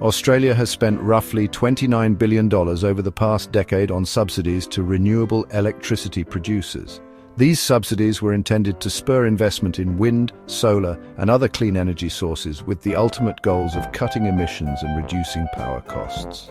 Australia has spent roughly $29 billion over the past decade on subsidies to renewable electricity producers. These subsidies were intended to spur investment in wind, solar, and other clean energy sources with the ultimate goals of cutting emissions and reducing power costs.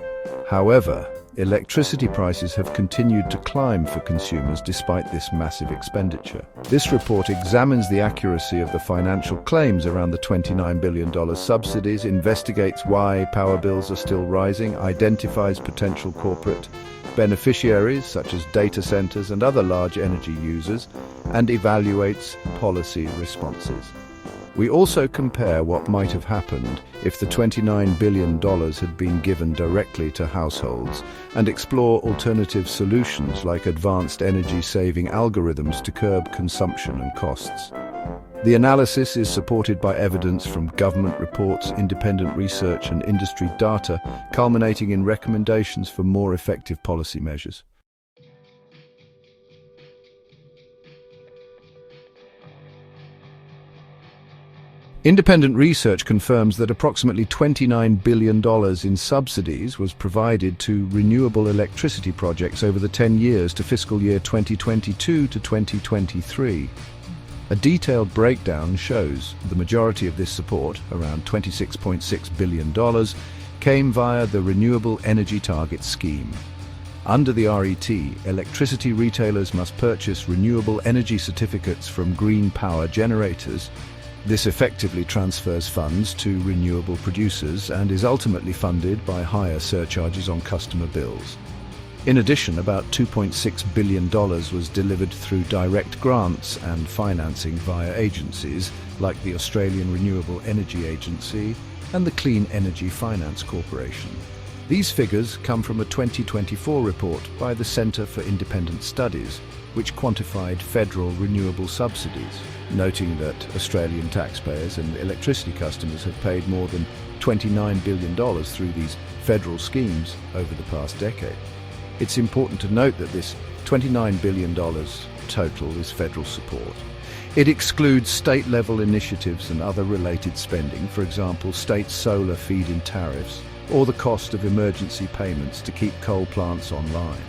However, electricity prices have continued to climb for consumers despite this massive expenditure. This report examines the accuracy of the financial claims around the $29 billion subsidies, investigates why power bills are still rising, identifies potential corporate beneficiaries such as data centers and other large energy users, and evaluates policy responses. We also compare what might have happened if the $29 billion had been given directly to households and explore alternative solutions like advanced energy-saving algorithms to curb consumption and costs. The analysis is supported by evidence from government reports, independent research and industry data, culminating in recommendations for more effective policy measures. Independent research confirms that approximately $29 billion in subsidies was provided to renewable electricity projects over the 10 years to fiscal year 2022 to 2023. A detailed breakdown shows the majority of this support, around $26.6 billion, came via the Renewable Energy Target Scheme. Under the RET, electricity retailers must purchase renewable energy certificates from green power generators. This effectively transfers funds to renewable producers and is ultimately funded by higher surcharges on customer bills. In addition, about $2.6 billion was delivered through direct grants and financing via agencies like the Australian Renewable Energy Agency and the Clean Energy Finance Corporation. These figures come from a 2024 report by the Centre for Independent Studies, which quantified federal renewable subsidies, noting that Australian taxpayers and electricity customers have paid more than $29 billion through these federal schemes over the past decade. It's important to note that this $29 billion total is federal support. It excludes state-level initiatives and other related spending, for example, state solar feed-in tariffs, or the cost of emergency payments to keep coal plants online.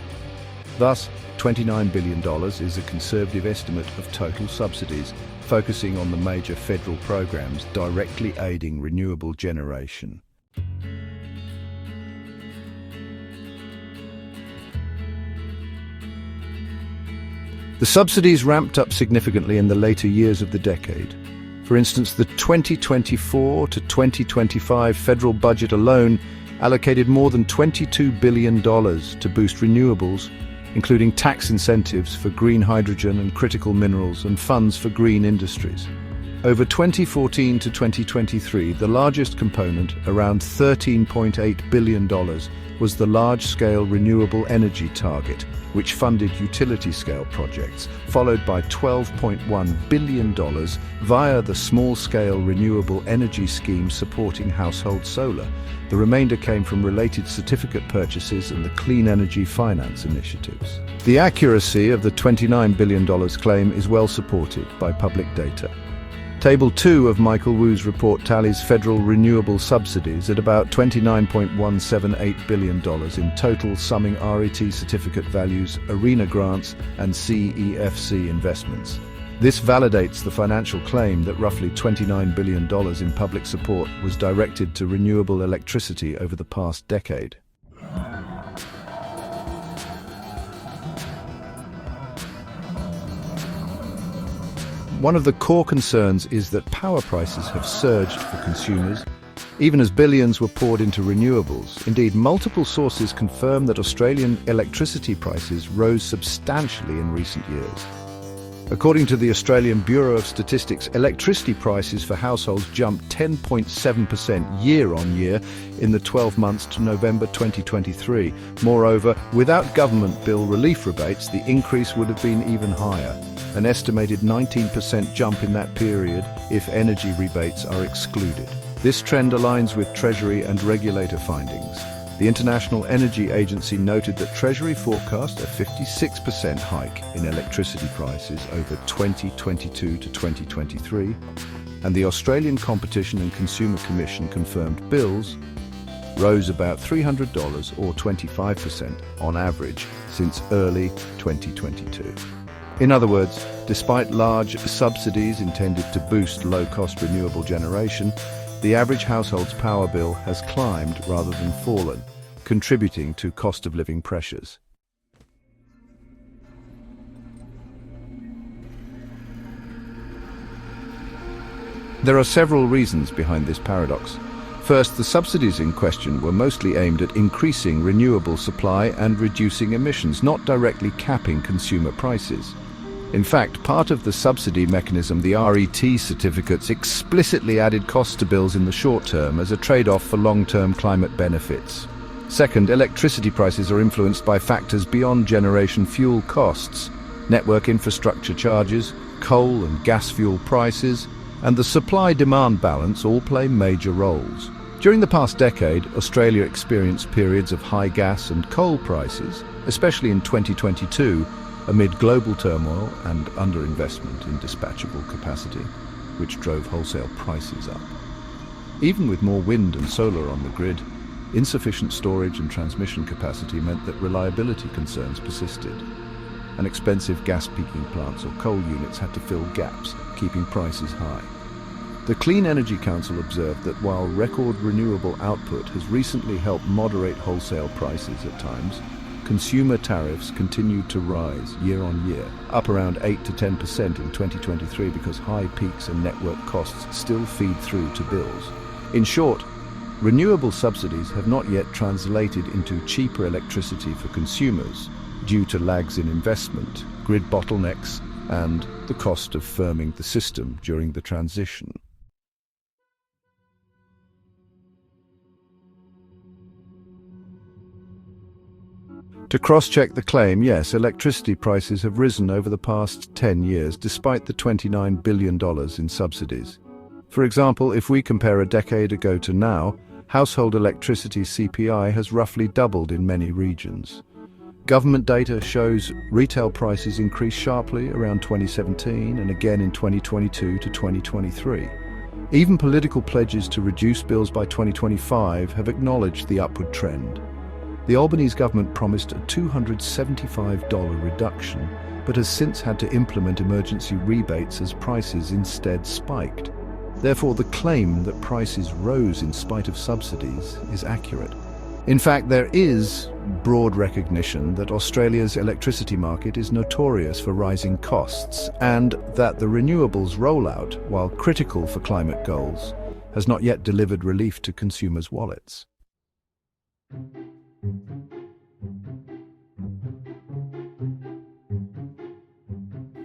Thus, $29 billion is a conservative estimate of total subsidies, focusing on the major federal programs directly aiding renewable generation. The subsidies ramped up significantly in the later years of the decade. For instance, the 2024 to 2025 federal budget alone allocated more than $22 billion to boost renewables, including tax incentives for green hydrogen and critical minerals and funds for green industries. Over 2014 to 2023, the largest component, around $13.8 billion, was the large-scale renewable energy target, which funded utility-scale projects, followed by $12.1 billion via the small-scale renewable energy scheme supporting household solar. The remainder came from related certificate purchases and the clean energy finance initiatives. The accuracy of the $29 billion claim is well supported by public data. Table 2 of Michael Wu's report tallies federal renewable subsidies at about $29.178 billion in total, summing RET certificate values, ARENA grants, and CEFC investments. This validates the financial claim that roughly $29 billion in public support was directed to renewable electricity over the past decade. One of the core concerns is that power prices have surged for consumers, even as billions were poured into renewables. Indeed, multiple sources confirm that Australian electricity prices rose substantially in recent years. According to the Australian Bureau of Statistics, electricity prices for households jumped 10.7% year-on-year in the 12 months to November 2023. Moreover, without government bill relief rebates, the increase would have been even higher, an estimated 19% jump in that period if energy rebates are excluded. This trend aligns with Treasury and regulator findings. The International Energy Agency noted that Treasury forecast a 56% hike in electricity prices over 2022 to 2023, and the Australian Competition and Consumer Commission confirmed bills rose about $300 or 25% on average since early 2022. In other words, despite large subsidies intended to boost low-cost renewable generation, the average household's power bill has climbed rather than fallen, contributing to cost-of-living pressures. There are several reasons behind this paradox. First, the subsidies in question were mostly aimed at increasing renewable supply and reducing emissions, not directly capping consumer prices. In fact, part of the subsidy mechanism, the RET certificates, explicitly added costs to bills in the short term as a trade-off for long-term climate benefits. Second, electricity prices are influenced by factors beyond generation fuel costs. Network infrastructure charges, coal and gas fuel prices, and the supply-demand balance all play major roles. During the past decade, Australia experienced periods of high gas and coal prices, especially in 2022, amid global turmoil and underinvestment in dispatchable capacity, which drove wholesale prices up. Even with more wind and solar on the grid, insufficient storage and transmission capacity meant that reliability concerns persisted, and expensive gas peaking plants or coal units had to fill gaps, keeping prices high. The Clean Energy Council observed that while record renewable output has recently helped moderate wholesale prices at times, consumer tariffs continued to rise year on year, up around 8 to 10% in 2023 because high peaks and network costs still feed through to bills. In short, renewable subsidies have not yet translated into cheaper electricity for consumers due to lags in investment, grid bottlenecks, and the cost of firming the system during the transition. To cross-check the claim, yes, electricity prices have risen over the past 10 years despite the $29 billion in subsidies. For example, if we compare a decade ago to now, household electricity CPI has roughly doubled in many regions. Government data shows retail prices increased sharply around 2017 and again in 2022 to 2023. Even political pledges to reduce bills by 2025 have acknowledged the upward trend. The Albanese government promised a $275 reduction, but has since had to implement emergency rebates as prices instead spiked. Therefore, the claim that prices rose in spite of subsidies is accurate. In fact, there is broad recognition that Australia's electricity market is notorious for rising costs and that the renewables rollout, while critical for climate goals, has not yet delivered relief to consumers' wallets.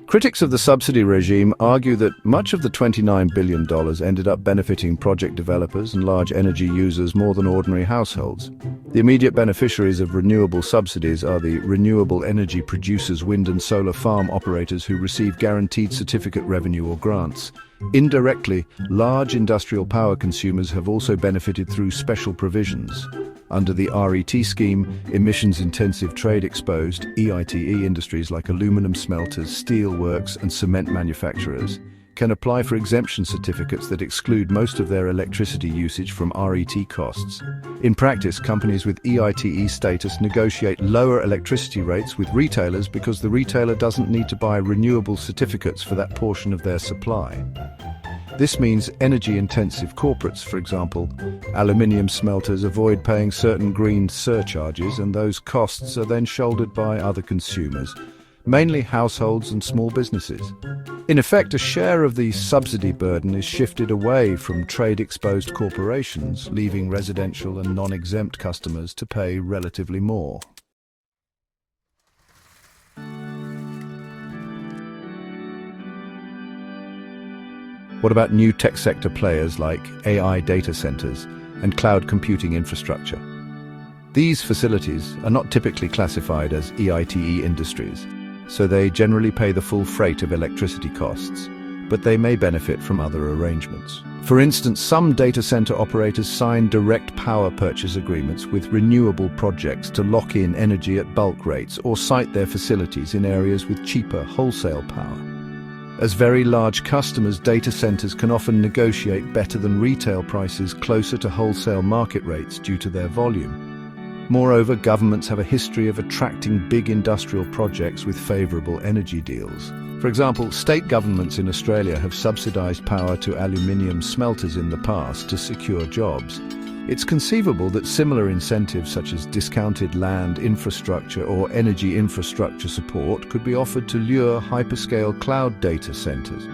Critics of the subsidy regime argue that much of the $29 billion ended up benefiting project developers and large energy users more than ordinary households. The immediate beneficiaries of renewable subsidies are the renewable energy producers, wind and solar farm operators who receive guaranteed certificate revenue or grants. Indirectly, large industrial power consumers have also benefited through special provisions. Under the RET scheme, emissions-intensive trade-exposed (EITE) industries like aluminum smelters, steel works and cement manufacturers can apply for exemption certificates that exclude most of their electricity usage from RET costs. In practice, companies with EITE status negotiate lower electricity rates with retailers because the retailer doesn't need to buy renewable certificates for that portion of their supply. This means energy-intensive corporates, for example, aluminium smelters, avoid paying certain green surcharges, and those costs are then shouldered by other consumers, mainly households and small businesses. In effect, a share of the subsidy burden is shifted away from trade-exposed corporations, leaving residential and non-exempt customers to pay relatively more. What about new tech sector players like AI data centers and cloud computing infrastructure? These facilities are not typically classified as EITE industries, so they generally pay the full freight of electricity costs, but they may benefit from other arrangements. For instance, some data center operators sign direct power purchase agreements with renewable projects to lock in energy at bulk rates or site their facilities in areas with cheaper wholesale power. As very large customers, data centers can often negotiate better than retail prices closer to wholesale market rates due to their volume. Moreover, governments have a history of attracting big industrial projects with favorable energy deals. For example, state governments in Australia have subsidized power to aluminium smelters in the past to secure jobs. It's conceivable that similar incentives such as discounted land infrastructure or energy infrastructure support could be offered to lure hyperscale cloud data centers.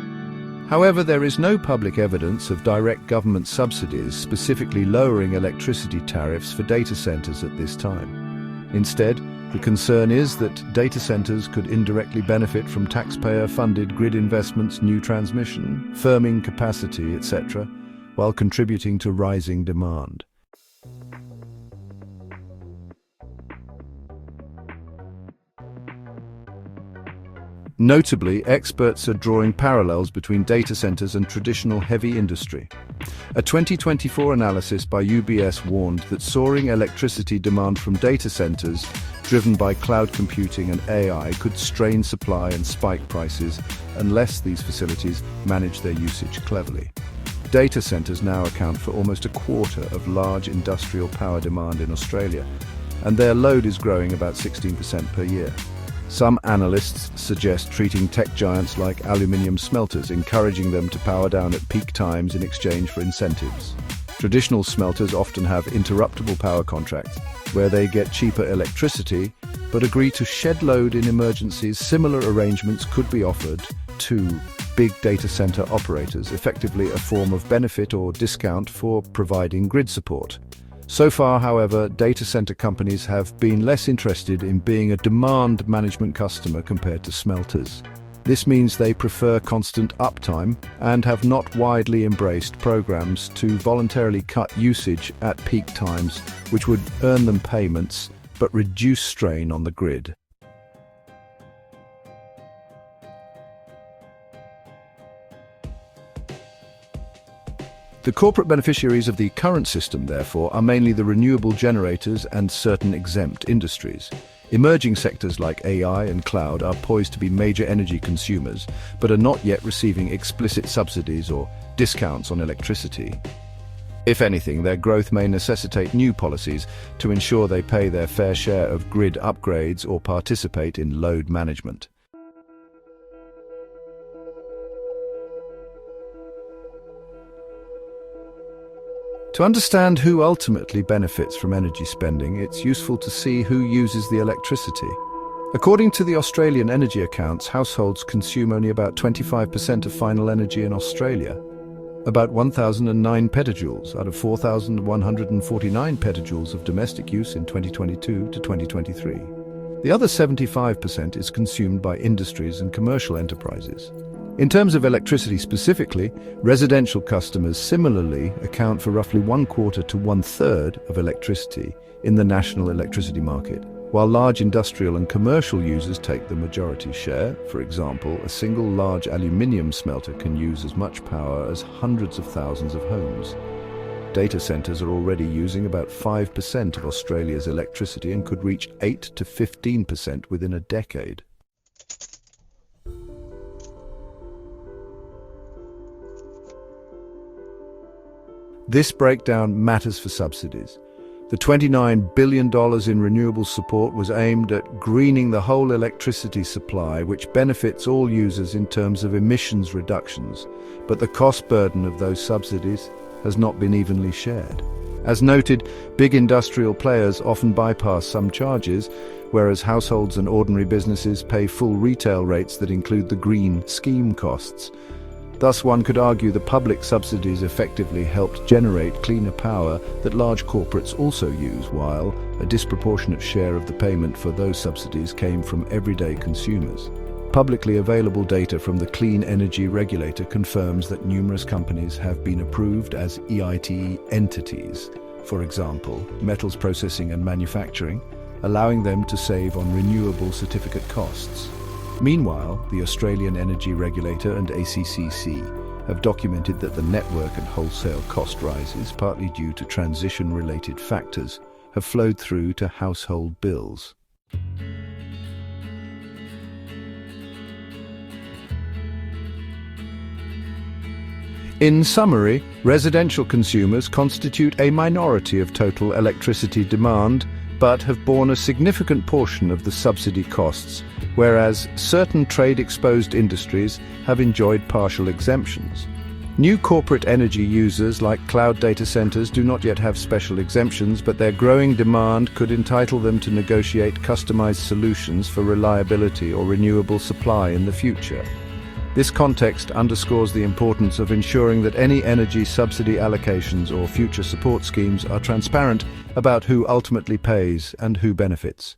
However, there is no public evidence of direct government subsidies specifically lowering electricity tariffs for data centers at this time. Instead, the concern is that data centers could indirectly benefit from taxpayer-funded grid investments, new transmission, firming capacity, etc., while contributing to rising demand. Notably, experts are drawing parallels between data centers and traditional heavy industry. A 2024 analysis by UBS warned that soaring electricity demand from data centers, driven by cloud computing and AI, could strain supply and spike prices unless these facilities manage their usage cleverly. Data centers now account for almost a quarter of large industrial power demand in Australia, and their load is growing about 16% per year. Some analysts suggest treating tech giants like aluminium smelters, encouraging them to power down at peak times in exchange for incentives. Traditional smelters often have interruptible power contracts, where they get cheaper electricity, but agree to shed load in emergencies. Similar arrangements could be offered to big data center operators, effectively a form of benefit or discount for providing grid support. So far, however, data center companies have been less interested in being a demand management customer compared to smelters. This means they prefer constant uptime and have not widely embraced programs to voluntarily cut usage at peak times, which would earn them payments but reduce strain on the grid. The corporate beneficiaries of the current system, therefore, are mainly the renewable generators and certain exempt industries. Emerging sectors like AI and cloud are poised to be major energy consumers, but are not yet receiving explicit subsidies or discounts on electricity. If anything, their growth may necessitate new policies to ensure they pay their fair share of grid upgrades or participate in load management. To understand who ultimately benefits from energy spending, it's useful to see who uses the electricity. According to the Australian energy accounts, households consume only about 25% of final energy in Australia, about 1,009 petajoules out of 4,149 petajoules of domestic use in 2022 to 2023. The other 75% is consumed by industries and commercial enterprises. In terms of electricity specifically, residential customers similarly account for roughly 1/4 to 1/3 of electricity in the national electricity market, while large industrial and commercial users take the majority share. For example, a single large aluminium smelter can use as much power as hundreds of thousands of homes. Data centers are already using about 5% of Australia's electricity and could reach 8 to 15% within a decade. This breakdown matters for subsidies. The $29 billion in renewable support was aimed at greening the whole electricity supply, which benefits all users in terms of emissions reductions, but the cost burden of those subsidies has not been evenly shared. As noted, big industrial players often bypass some charges, whereas households and ordinary businesses pay full retail rates that include the green scheme costs. Thus, one could argue the public subsidies effectively helped generate cleaner power that large corporates also use, while a disproportionate share of the payment for those subsidies came from everyday consumers. Publicly available data from the Clean Energy Regulator confirms that numerous companies have been approved as EIT entities, for example, metals processing and manufacturing, allowing them to save on renewable certificate costs. Meanwhile, the Australian Energy Regulator and ACCC have documented that the network and wholesale cost rises, partly due to transition-related factors, have flowed through to household bills. In summary, residential consumers constitute a minority of total electricity demand, but have borne a significant portion of the subsidy costs, whereas certain trade-exposed industries have enjoyed partial exemptions. New corporate energy users like cloud data centers do not yet have special exemptions, but their growing demand could entitle them to negotiate customized solutions for reliability or renewable supply in the future. This context underscores the importance of ensuring that any energy subsidy allocations or future support schemes are transparent about who ultimately pays and who benefits.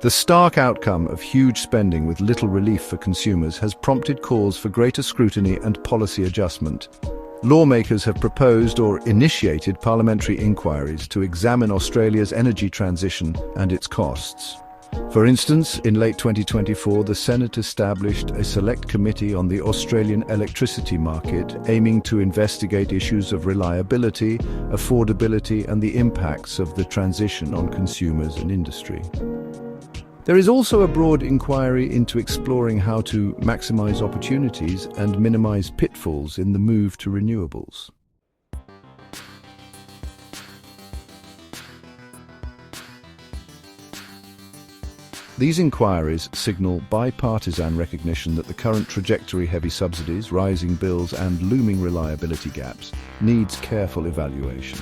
The stark outcome of huge spending with little relief for consumers has prompted calls for greater scrutiny and policy adjustment. Lawmakers have proposed or initiated parliamentary inquiries to examine Australia's energy transition and its costs. For instance, in late 2024, the Senate established a select committee on the Australian electricity market, aiming to investigate issues of reliability, affordability, and the impacts of the transition on consumers and industry. There is also a broad inquiry into exploring how to maximize opportunities and minimize pitfalls in the move to renewables. These inquiries signal bipartisan recognition that the current trajectory-heavy subsidies, rising bills, and looming reliability gaps needs careful evaluation.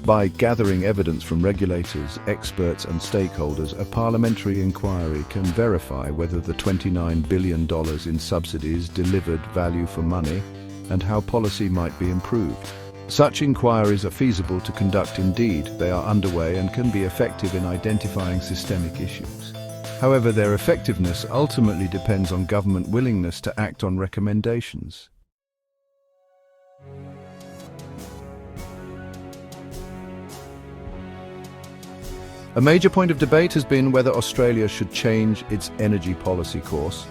By gathering evidence from regulators, experts and stakeholders, a parliamentary inquiry can verify whether the $29 billion in subsidies delivered value for money and how policy might be improved. Such inquiries are feasible to conduct. Indeed, they are underway and can be effective in identifying systemic issues. However, their effectiveness ultimately depends on government willingness to act on recommendations. A major point of debate has been whether Australia should change its energy policy course,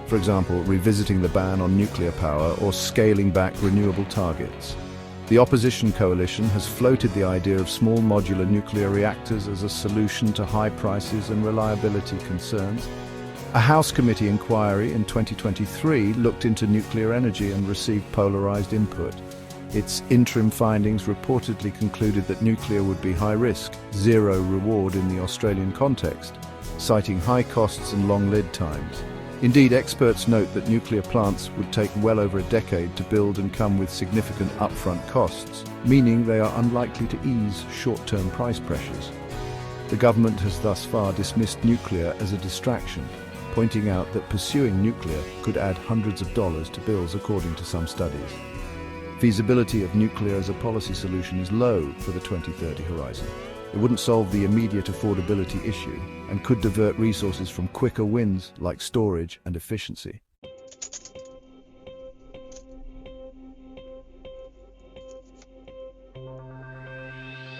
for example, revisiting the ban on nuclear power or scaling back renewable targets. The opposition coalition has floated the idea of small modular nuclear reactors as a solution to high prices and reliability concerns. A House committee inquiry in 2023 looked into nuclear energy and received polarized input. Its interim findings reportedly concluded that nuclear would be high risk, zero reward in the Australian context, citing high costs and long lead times. Indeed, experts note that nuclear plants would take well over a decade to build and come with significant upfront costs, meaning they are unlikely to ease short-term price pressures. The government has thus far dismissed nuclear as a distraction, pointing out that pursuing nuclear could add hundreds of dollars to bills according to some studies. Feasibility of nuclear as a policy solution is low for the 2030 horizon. It wouldn't solve the immediate affordability issue and could divert resources from quicker wins like storage and efficiency.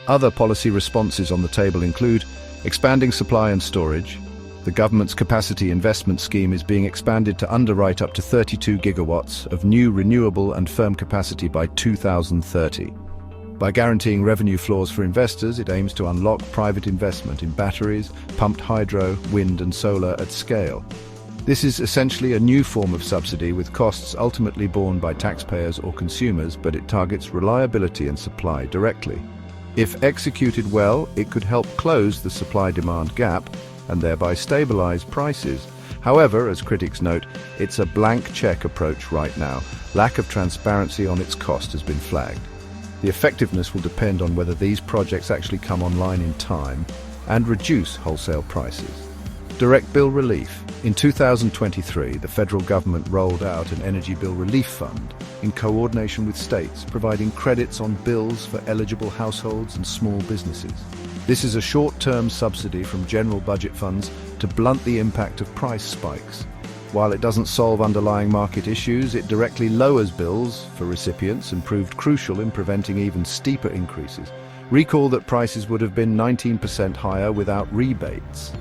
Other policy responses on the table include expanding supply and storage. The government's capacity investment scheme is being expanded to underwrite up to 32 gigawatts of new renewable and firm capacity by 2030. By guaranteeing revenue floors for investors, it aims to unlock private investment in batteries, pumped hydro, wind and solar at scale. This is essentially a new form of subsidy with costs ultimately borne by taxpayers or consumers, but it targets reliability and supply directly. If executed well, it could help close the supply-demand gap and thereby stabilize prices. However, as critics note, it's a blank check approach right now. Lack of transparency on its cost has been flagged. The effectiveness will depend on whether these projects actually come online in time and reduce wholesale prices. Direct bill relief. In 2023, the federal government rolled out an energy bill relief fund in coordination with states, providing credits on bills for eligible households and small businesses. This is a short-term subsidy from general budget funds to blunt the impact of price spikes. While it doesn't solve underlying market issues, it directly lowers bills for recipients and proved crucial in preventing even steeper increases. Recall that prices would have been 19% higher without rebates.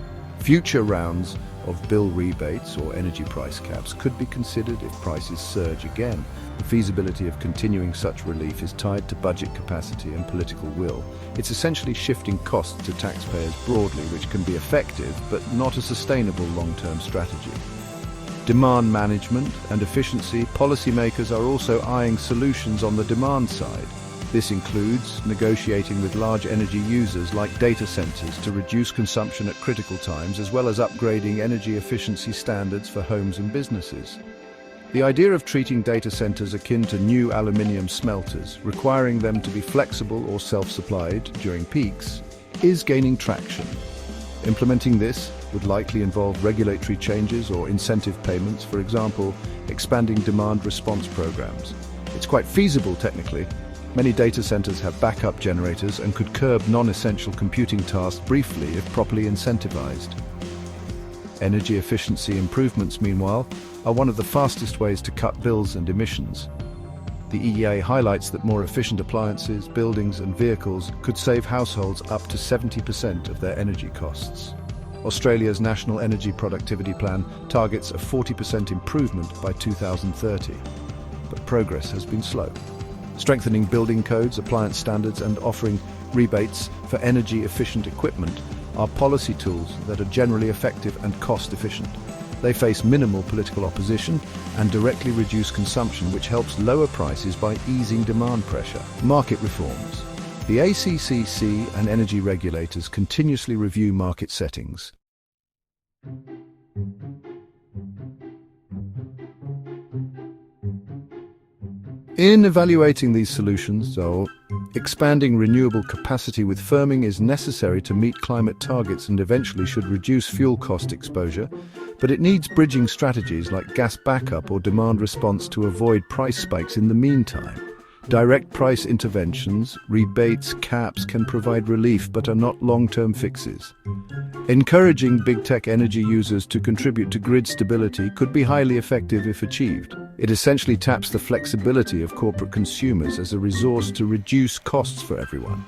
Future rounds of bill rebates or energy price caps could be considered if prices surge again. The feasibility of continuing such relief is tied to budget capacity and political will. It's essentially shifting costs to taxpayers broadly, which can be effective but not a sustainable long-term strategy. Demand management and efficiency. Policymakers are also eyeing solutions on the demand side. This includes negotiating with large energy users like data centers to reduce consumption at critical times, as well as upgrading energy efficiency standards for homes and businesses. The idea of treating data centers akin to new aluminium smelters, requiring them to be flexible or self-supplied during peaks, is gaining traction. Implementing this would likely involve regulatory changes or incentive payments, for example, expanding demand response programs. It's quite feasible technically. Many data centers have backup generators and could curb non-essential computing tasks briefly if properly incentivized. Energy efficiency improvements, meanwhile, are one of the fastest ways to cut bills and emissions. The EEA highlights that more efficient appliances, buildings and vehicles could save households up to 70% of their energy costs. Australia's National Energy Productivity Plan targets a 40% improvement by 2030, but progress has been slow. Strengthening building codes, appliance standards and offering rebates for energy-efficient equipment are policy tools that are generally effective and cost-efficient. They face minimal political opposition and directly reduce consumption, which helps lower prices by easing demand pressure. Market reforms. The ACCC and energy regulators continuously review market settings. In evaluating these solutions, though, expanding renewable capacity with firming is necessary to meet climate targets and eventually should reduce fuel cost exposure, but it needs bridging strategies like gas backup or demand response to avoid price spikes in the meantime. Direct price interventions, rebates, caps can provide relief but are not long-term fixes. Encouraging big tech energy users to contribute to grid stability could be highly effective if achieved. It essentially taps the flexibility of corporate consumers as a resource to reduce costs for everyone.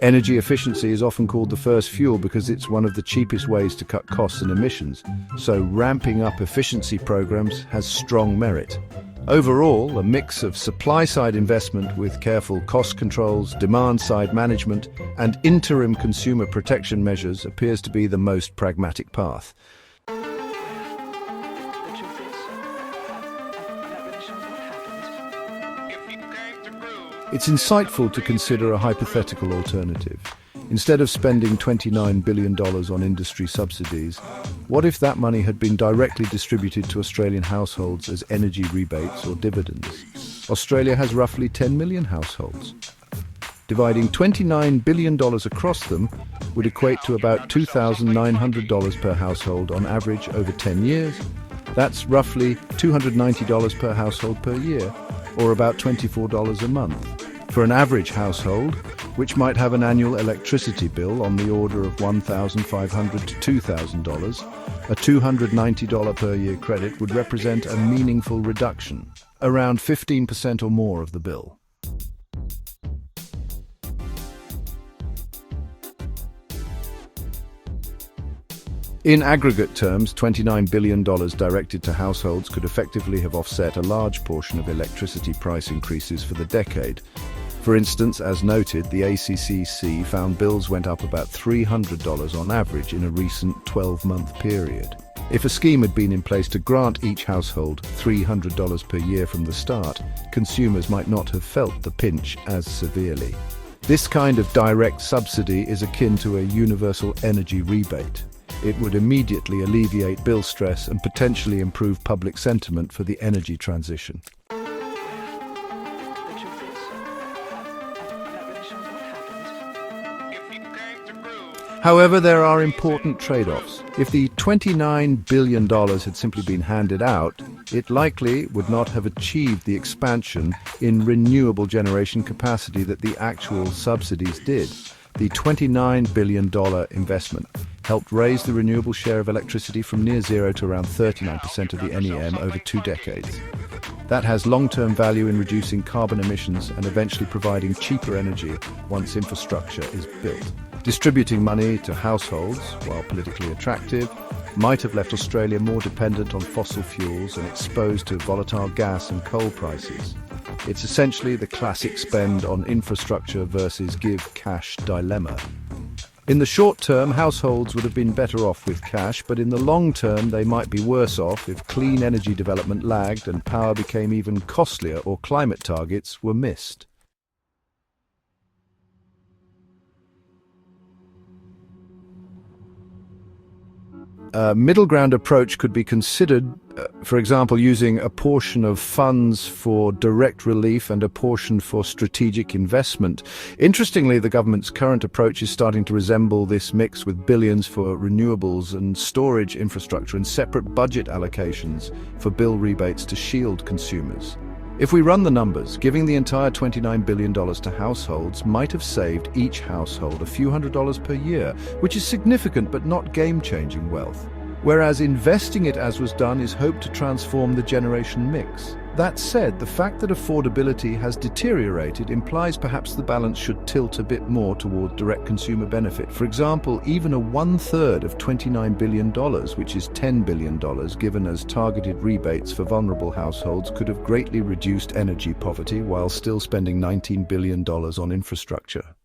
Energy efficiency is often called the first fuel because it's one of the cheapest ways to cut costs and emissions, so ramping up efficiency programs has strong merit. Overall, a mix of supply-side investment with careful cost controls, demand-side management, and interim consumer protection measures appears to be the most pragmatic path. It's insightful to consider a hypothetical alternative. Instead of spending $29 billion on industry subsidies, what if that money had been directly distributed to Australian households as energy rebates or dividends? Australia has roughly 10 million households. Dividing $29 billion across them would equate to about $2,900 per household on average over 10 years. That's roughly $290 per household per year, or about $24 a month. For an average household, which might have an annual electricity bill on the order of $1,500 to $2,000, a $290 per year credit would represent a meaningful reduction, around 15% or more of the bill. In aggregate terms, $29 billion directed to households could effectively have offset a large portion of electricity price increases for the decade. For instance, as noted, the ACCC found bills went up about $300 on average in a recent 12-month period. If a scheme had been in place to grant each household $300 per year from the start, consumers might not have felt the pinch as severely. This kind of direct subsidy is akin to a universal energy rebate. It would immediately alleviate bill stress and potentially improve public sentiment for the energy transition. However, there are important trade-offs. If the $29 billion had simply been handed out, it likely would not have achieved the expansion in renewable generation capacity that the actual subsidies did. The $29 billion investment helped raise the renewable share of electricity from near zero to around 39% of the NEM over 2 decades. That has long-term value in reducing carbon emissions and eventually providing cheaper energy once infrastructure is built. Distributing money to households, while politically attractive, might have left Australia more dependent on fossil fuels and exposed to volatile gas and coal prices. It's essentially the classic spend on infrastructure versus give cash dilemma. In the short term, households would have been better off with cash, but in the long term they might be worse off if clean energy development lagged and power became even costlier or climate targets were missed. A middle ground approach could be considered, for example, using a portion of funds for direct relief and a portion for strategic investment. Interestingly, the government's current approach is starting to resemble this mix, with billions for renewables and storage infrastructure and separate budget allocations for bill rebates to shield consumers. If we run the numbers, giving the entire $29 billion to households might have saved each household a few $100s per year, which is significant but not game-changing wealth. Whereas investing it as was done is hoped to transform the generation mix. That said, the fact that affordability has deteriorated implies perhaps the balance should tilt a bit more toward direct consumer benefit. For example, even a one-third of $29 billion, which is $10 billion, given as targeted rebates for vulnerable households, could have greatly reduced energy poverty while still spending $19 billion on infrastructure.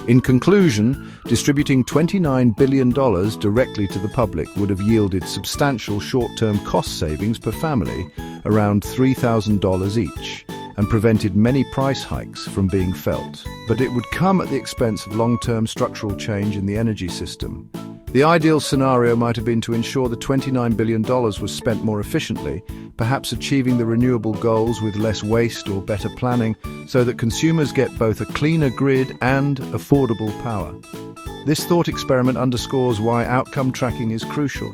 In conclusion, distributing $29 billion directly to the public would have yielded substantial short-term cost savings per family, around $3,000 each, and prevented many price hikes from being felt. But it would come at the expense of long-term structural change in the energy system. The ideal scenario might have been to ensure the $29 billion was spent more efficiently, perhaps achieving the renewable goals with less waste or better planning, so that consumers get both a cleaner grid and affordable power. This thought experiment underscores why outcome tracking is crucial.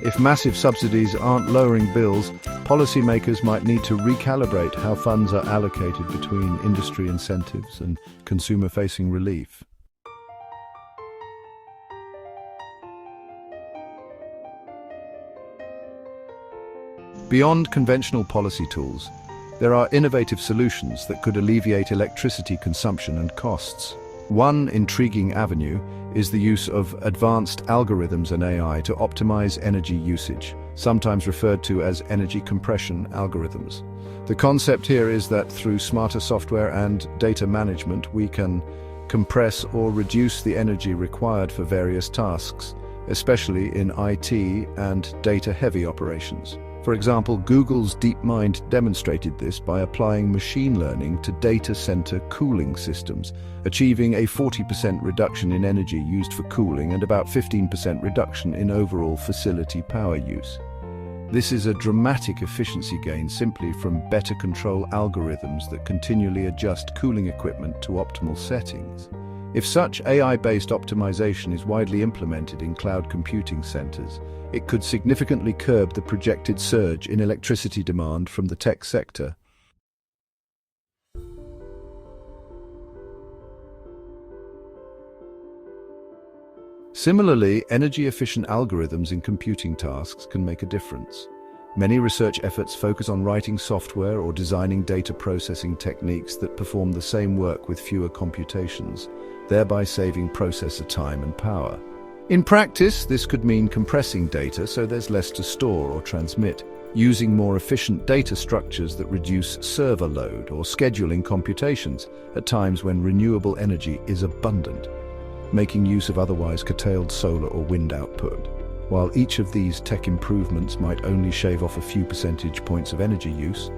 If massive subsidies aren't lowering bills, policymakers might need to recalibrate how funds are allocated between industry incentives and consumer-facing relief. Beyond conventional policy tools, there are innovative solutions that could alleviate electricity consumption and costs. One intriguing avenue is the use of advanced algorithms and AI to optimize energy usage, sometimes referred to as energy compression algorithms. The concept here is that through smarter software and data management, we can compress or reduce the energy required for various tasks, especially in IT and data-heavy operations. For example, Google's DeepMind demonstrated this by applying machine learning to data center cooling systems, achieving a 40% reduction in energy used for cooling and about 15% reduction in overall facility power use. This is a dramatic efficiency gain simply from better control algorithms that continually adjust cooling equipment to optimal settings. If such AI-based optimization is widely implemented in cloud computing centers, it could significantly curb the projected surge in electricity demand from the tech sector. Similarly, energy-efficient algorithms in computing tasks can make a difference. Many research efforts focus on writing software or designing data processing techniques that perform the same work with fewer computations, thereby saving processor time and power. In practice, this could mean compressing data so there's less to store or transmit, using more efficient data structures that reduce server load, or scheduling computations at times when renewable energy is abundant, making use of otherwise curtailed solar or wind output. While each of these tech improvements might only shave off a few percentage points of energy use,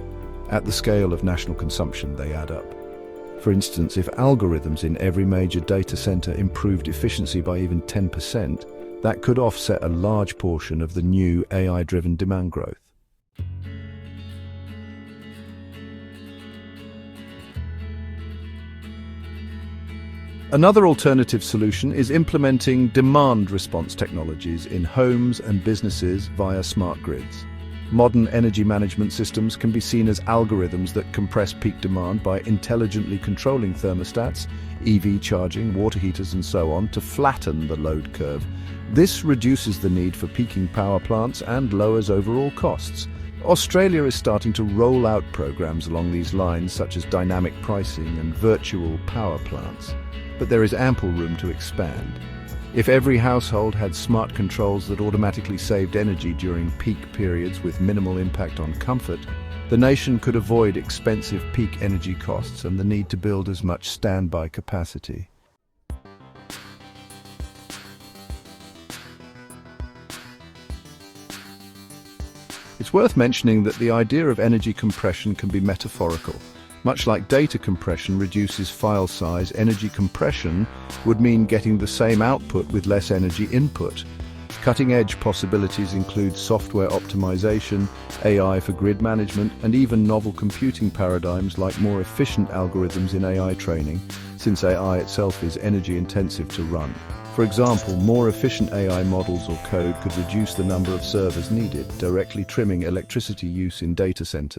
at the scale of national consumption they add up. For instance, if algorithms in every major data center improved efficiency by even 10%, that could offset a large portion of the new AI-driven demand growth. Another alternative solution is implementing demand response technologies in homes and businesses via smart grids. Modern energy management systems can be seen as algorithms that compress peak demand by intelligently controlling thermostats, EV charging, water heaters and so on to flatten the load curve. This reduces the need for peaking power plants and lowers overall costs, Australia is starting to roll out programs along these lines, such as dynamic pricing and virtual power plants. But there is ample room to expand. If every household had smart controls that automatically saved energy during peak periods with minimal impact on comfort, the nation could avoid expensive peak energy costs and the need to build as much standby capacity. It's worth mentioning that the idea of energy compression can be metaphorical. Much like data compression reduces file size, energy compression would mean getting the same output with less energy input. Cutting-edge possibilities include software optimization, AI for grid management, and even novel computing paradigms like more efficient algorithms in AI training, since AI itself is energy-intensive to run. For example, more efficient AI models or code could reduce the number of servers needed, directly trimming electricity use in data centers.